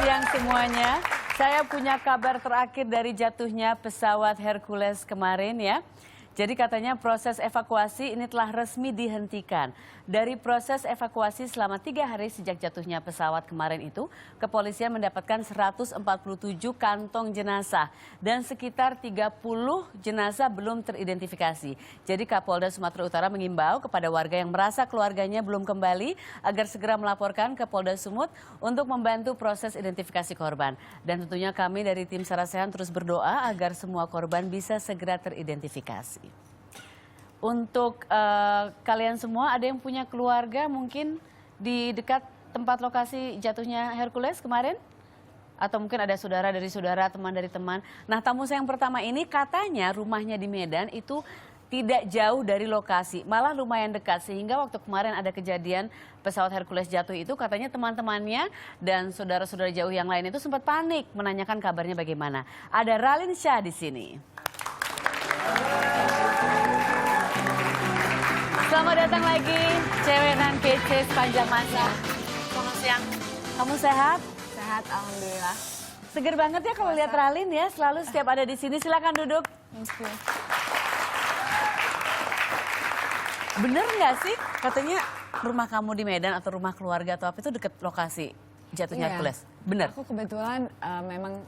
siang semuanya. Saya punya kabar terakhir dari jatuhnya pesawat Hercules kemarin ya. Jadi katanya proses evakuasi ini telah resmi dihentikan. Dari proses evakuasi selama 3 hari sejak jatuhnya pesawat kemarin itu, kepolisian mendapatkan 147 kantong jenazah dan sekitar 30 jenazah belum teridentifikasi. Jadi Kapolda Sumatera Utara mengimbau kepada warga yang merasa keluarganya belum kembali agar segera melaporkan ke Polda Sumut untuk membantu proses identifikasi korban. Dan tentunya kami dari tim Sarasehan terus berdoa agar semua korban bisa segera teridentifikasi. Untuk kalian semua, ada yang punya keluarga mungkin di dekat tempat lokasi jatuhnya Hercules kemarin? Atau mungkin ada saudara dari saudara, teman dari teman. Nah, tamu saya yang pertama ini katanya rumahnya di Medan itu tidak jauh dari lokasi, malah lumayan dekat. Sehingga waktu kemarin ada kejadian pesawat Hercules jatuh itu katanya teman-temannya dan saudara-saudara jauh yang lain itu sempat panik menanyakan kabarnya bagaimana. Ada Ralin Shah di sini. Selamat datang lagi, cewek nan kece sepanjang masa. Selamat siang. Kamu sehat? Sehat, alhamdulillah. Seger banget ya kalau lihat Ralin ya, selalu setiap ada di sini. Silakan duduk. Bener nggak sih katanya rumah kamu di Medan atau rumah keluarga atau apa itu dekat lokasi jatuhnya Hercules? Bener? Aku kebetulan memang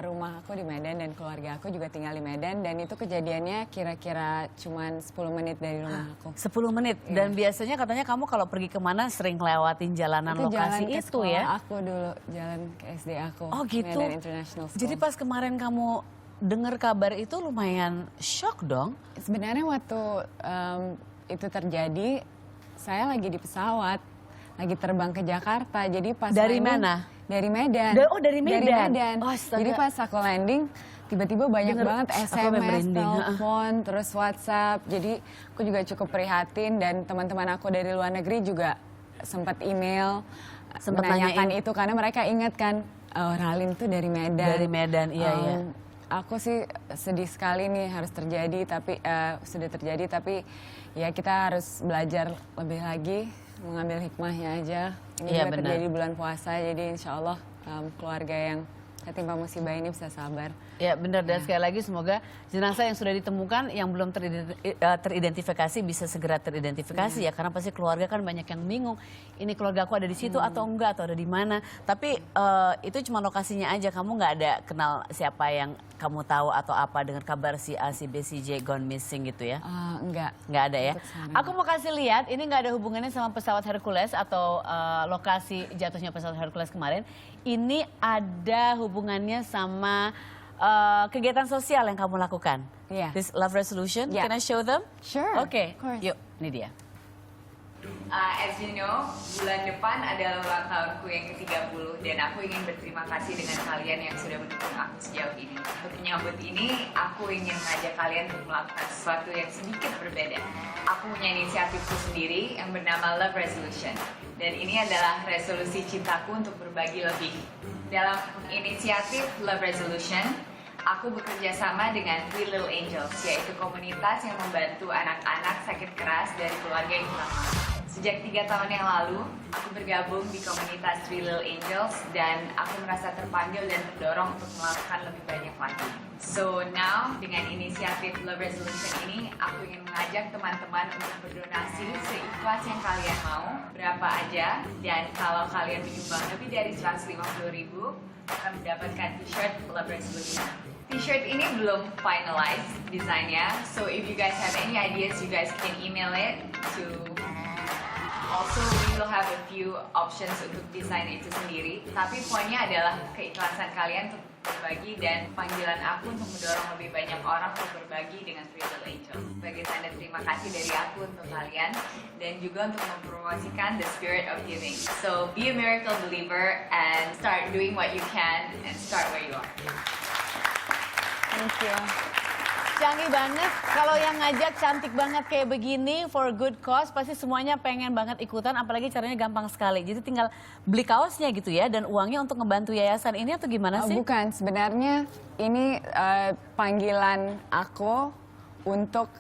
rumah aku di Medan dan keluarga aku juga tinggal di Medan dan itu kejadiannya kira-kira cuman 10 menit dari rumah aku. 10 menit? Iya. Dan biasanya katanya kamu kalau pergi kemana sering lewatin jalanan Itu lokasi jalan ke itu ya? aku dulu, jalan ke SD aku. Oh gitu? Medan International School. Jadi pas kemarin kamu dengar kabar itu lumayan shock dong? Sebenarnya waktu itu terjadi, saya lagi di pesawat, lagi terbang ke Jakarta. Jadi pas Dari landing, mana? Dari Medan. Oh dari Medan? Dari Medan. Oh, astaga. Jadi pas aku landing, tiba-tiba banyak banget SMS, telepon, terus WhatsApp. Jadi aku juga cukup prihatin dan teman-teman aku dari luar negeri juga sempat email, Sempat menanyakan nanyain. itu karena mereka ingat kan, oh, Ralin tuh dari Medan. Dari Medan, iya iya. Aku sih sedih sekali nih harus terjadi, tapi sudah terjadi, tapi ya kita harus belajar lebih lagi, mengambil hikmahnya aja. Ini Iya, juga benar. terjadi bulan puasa, jadi insya Allah keluarga yang tertimpa musibah ini bisa sabar. Ya benar, dan sekali lagi semoga jenazah yang sudah ditemukan yang belum teridentifikasi bisa segera teridentifikasi ya, karena pasti keluarga kan banyak yang bingung, ini keluarga aku ada di situ atau enggak, atau ada di mana. Tapi itu cuma lokasinya aja, kamu nggak ada kenal siapa yang kamu tahu atau apa dengan kabar si A, si B, si J gone missing gitu ya? Enggak. Nggak ada ya? Untuk sekarang. Aku mau kasih lihat, ini nggak ada hubungannya sama pesawat Hercules atau lokasi jatuhnya pesawat Hercules kemarin. Ini ada hubungannya sama kegiatan sosial yang kamu lakukan. Iya. This Love Resolution, Yeah. can I show them? Sure, Oke, of course. yuk, ini dia. As you know, bulan depan adalah ulang tahunku yang ke-30 dan aku ingin berterima kasih dengan kalian yang sudah mendukung aku sejauh ini. Untuk menyambut ini, aku ingin mengajak kalian untuk melakukan sesuatu yang sedikit berbeda. Aku punya inisiatifku sendiri yang bernama Love Resolution. Dan ini adalah resolusi cintaku untuk berbagi lebih. Dalam inisiatif Love Resolution, aku bekerja sama dengan Three Little Angels, yaitu komunitas yang membantu anak-anak sakit keras dari keluarga yang kurang mampu. Sejak 3 tahun yang lalu, aku bergabung di komunitas Three Little Angels dan aku merasa terpanggil dan terdorong untuk melakukan lebih banyak lagi. So now, dengan inisiatif Love Resolution ini, aku ingin mengajak teman-teman untuk berdonasi seikhlas yang kalian mau, berapa aja, dan kalau kalian menyumbang lebih dari 150.000, akan mendapatkan t-shirt Love Resolution. T-shirt ini belum finalized desainnya, so if you guys have any ideas, you guys can email it to. Also, we will have a few options untuk desain itu sendiri. Tapi poinnya adalah keikhlasan kalian untuk berbagi dan panggilan aku untuk mendorong lebih banyak orang untuk berbagi dengan Three Little Angels. Sebagai tanda terima kasih dari aku untuk kalian dan juga untuk mempromosikan the spirit of giving. So, be a miracle believer and start doing what you can and start where you are. Thank you. Canggih banget, kalau yang ngajak cantik banget kayak begini for good cause, pasti semuanya pengen banget ikutan, apalagi caranya gampang sekali. Jadi tinggal beli kaosnya gitu ya, dan uangnya untuk ngebantu yayasan ini atau gimana sih? Bukan, sebenarnya ini panggilan aku untuk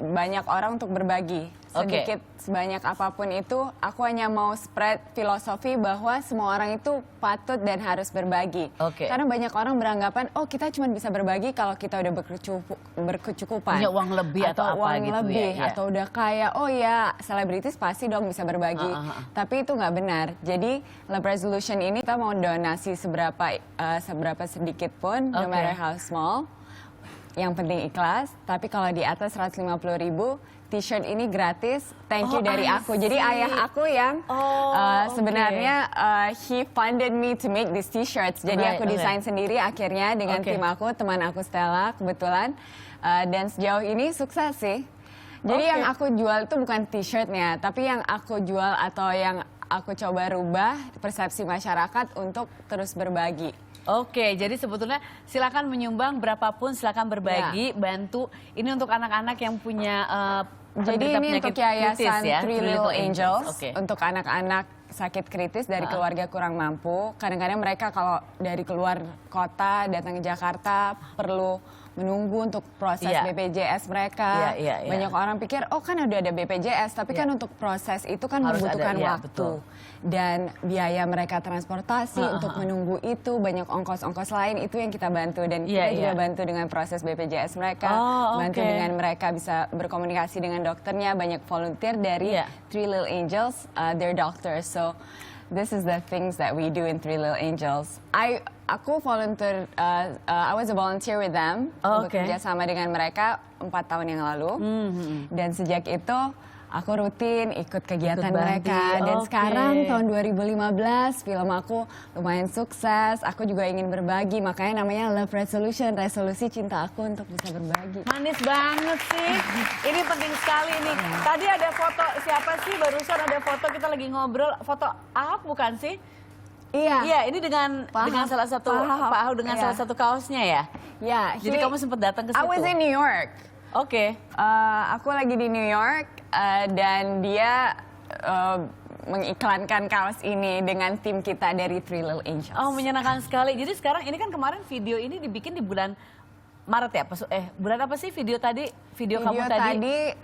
banyak orang untuk berbagi. sedikit sebanyak apapun itu, aku hanya mau spread filosofi bahwa semua orang itu patut dan harus berbagi. Karena banyak orang beranggapan, oh kita cuma bisa berbagi kalau kita udah berkecukupan. Punya uang lebih atau apa uang gitu lebih, ya. atau udah kaya, oh ya selebritis pasti dong bisa berbagi. Tapi itu nggak benar. Jadi Love Resolution ini kita mau donasi seberapa sedikit pun, no matter how small. Yang penting ikhlas. Tapi kalau di atas 150.000, T-shirt ini gratis, thank you dari aku. Jadi ayah aku yang sebenarnya he funded me to make these T-shirts. Jadi aku desain sendiri akhirnya dengan tim aku, teman aku Stella kebetulan. Dan sejauh ini sukses sih. Jadi yang aku jual itu bukan T-shirtnya, tapi yang aku jual atau yang aku coba rubah persepsi masyarakat untuk terus berbagi. Jadi sebetulnya silakan menyumbang berapapun, silakan berbagi, bantu. Ini untuk anak-anak yang punya jadi ini untuk yayasan ya? Three Little Angels, untuk anak-anak sakit kritis dari keluarga kurang mampu. Kadang-kadang mereka kalau dari keluar kota datang ke Jakarta perlu menunggu untuk proses BPJS mereka. Banyak orang pikir, oh kan udah ada BPJS, tapi kan untuk proses itu kan membutuhkan waktu. Dan biaya mereka transportasi untuk menunggu itu, banyak ongkos-ongkos lain, itu yang kita bantu. Dan kita juga bantu dengan proses BPJS mereka, bantu dengan mereka bisa berkomunikasi dengan dokternya, banyak volunteer dari Three Little Angels, their doctors. So this is the things that we do in Three Little Angels. Aku volunteer, I was a volunteer with them, bekerja sama dengan mereka 4 tahun yang lalu. Dan sejak itu aku rutin ikut kegiatan mereka. Dan sekarang tahun 2015 film aku lumayan sukses. Aku juga ingin berbagi, makanya namanya Love Resolution, resolusi cinta aku untuk bisa berbagi. Manis banget sih. Ini penting sekali nih. Tadi ada foto, siapa sih barusan ada foto kita lagi ngobrol, foto Ahok bukan sih? Iya, ini dengan salah satu Pak Ahok dengan salah satu kaosnya ya. Ya. Jadi kamu sempat datang ke situ. I was in New York. Aku lagi di New York dan dia mengiklankan kaos ini dengan tim kita dari Three Little Angels. Oh, menyenangkan sekali. Jadi sekarang ini kan kemarin video ini dibikin di bulan Maret ya? Bulan apa sih video tadi? Video kamu tadi?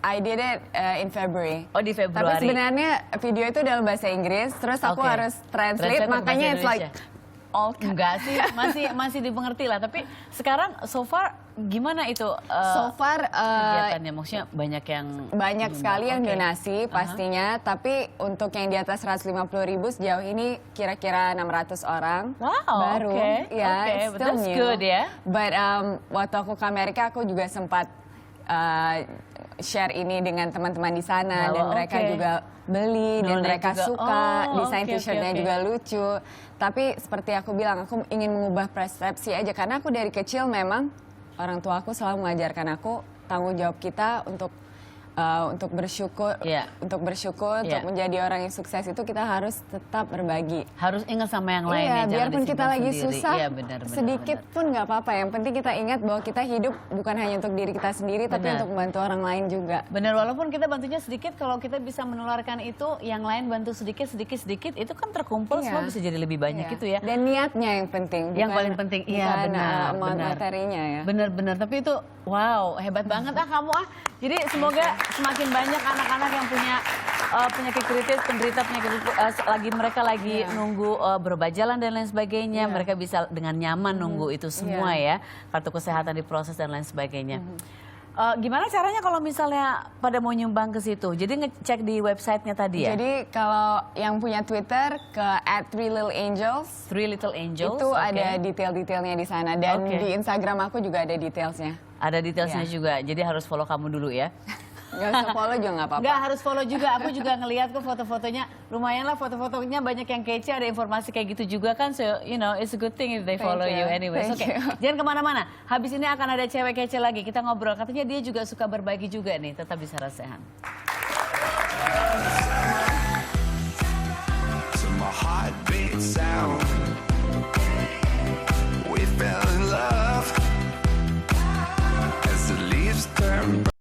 I did it in February. Oh, di Februari. Tapi sebenarnya video itu dalam bahasa Inggris, terus aku harus translate, makanya it's like all enggak sih, masih dimengerti lah. Tapi sekarang so far gimana itu? So far kegiatannya, maksudnya banyak sekali yang donasi pastinya. Tapi untuk yang di atas 150.000 sejauh ini kira-kira 600 orang. Baru. It's still new. Good ya. But waktu aku ke Amerika aku juga sempat share ini dengan teman-teman di sana dan mereka juga beli dan mereka suka, desain t-shirtnya juga lucu. Tapi seperti aku bilang, aku ingin mengubah persepsi aja karena aku dari kecil memang orang tua aku selalu mengajarkan aku tanggung jawab kita untuk bersyukur, untuk menjadi orang yang sukses itu kita harus tetap berbagi. Harus ingat sama yang lain ya, biarpun kita lagi sendiri. susah, sedikit pun nggak apa-apa. Yang penting kita ingat bahwa kita hidup bukan hanya untuk diri kita sendiri, tapi untuk membantu orang lain juga. Benar, walaupun kita bantunya sedikit, kalau kita bisa menularkan itu, yang lain bantu sedikit, itu kan terkumpul, semua bisa jadi lebih banyak gitu ya. Dan niatnya yang penting. Yang paling penting, benar. Materinya ya. Benar, tapi itu, wow, hebat banget kamu Jadi semoga semakin banyak anak-anak yang punya penyakit kritis, penderita penyakit mereka lagi nunggu berobat jalan dan lain sebagainya, mereka bisa dengan nyaman nunggu itu semua ya, kartu kesehatan diproses dan lain sebagainya. Gimana caranya kalau misalnya pada mau nyumbang ke situ? Jadi ngecek di websitenya tadi ya? Jadi kalau yang punya Twitter ke @3littleangels, itu ada detail-detailnya di sana dan di Instagram aku juga ada detailsnya. Ada detailsnya juga, jadi harus follow kamu dulu ya. Gak usah follow juga gak apa-apa. Gak harus follow juga, aku juga ngeliat kok foto-fotonya. Lumayan lah foto-fotonya banyak yang kece, ada informasi kayak gitu juga kan. So you know, it's a good thing if they follow you anyway. Jangan kemana-mana, habis ini akan ada cewek kece lagi. Kita ngobrol, katanya dia juga suka berbagi juga nih, tetap di Sarasehan. To my heartbeat sound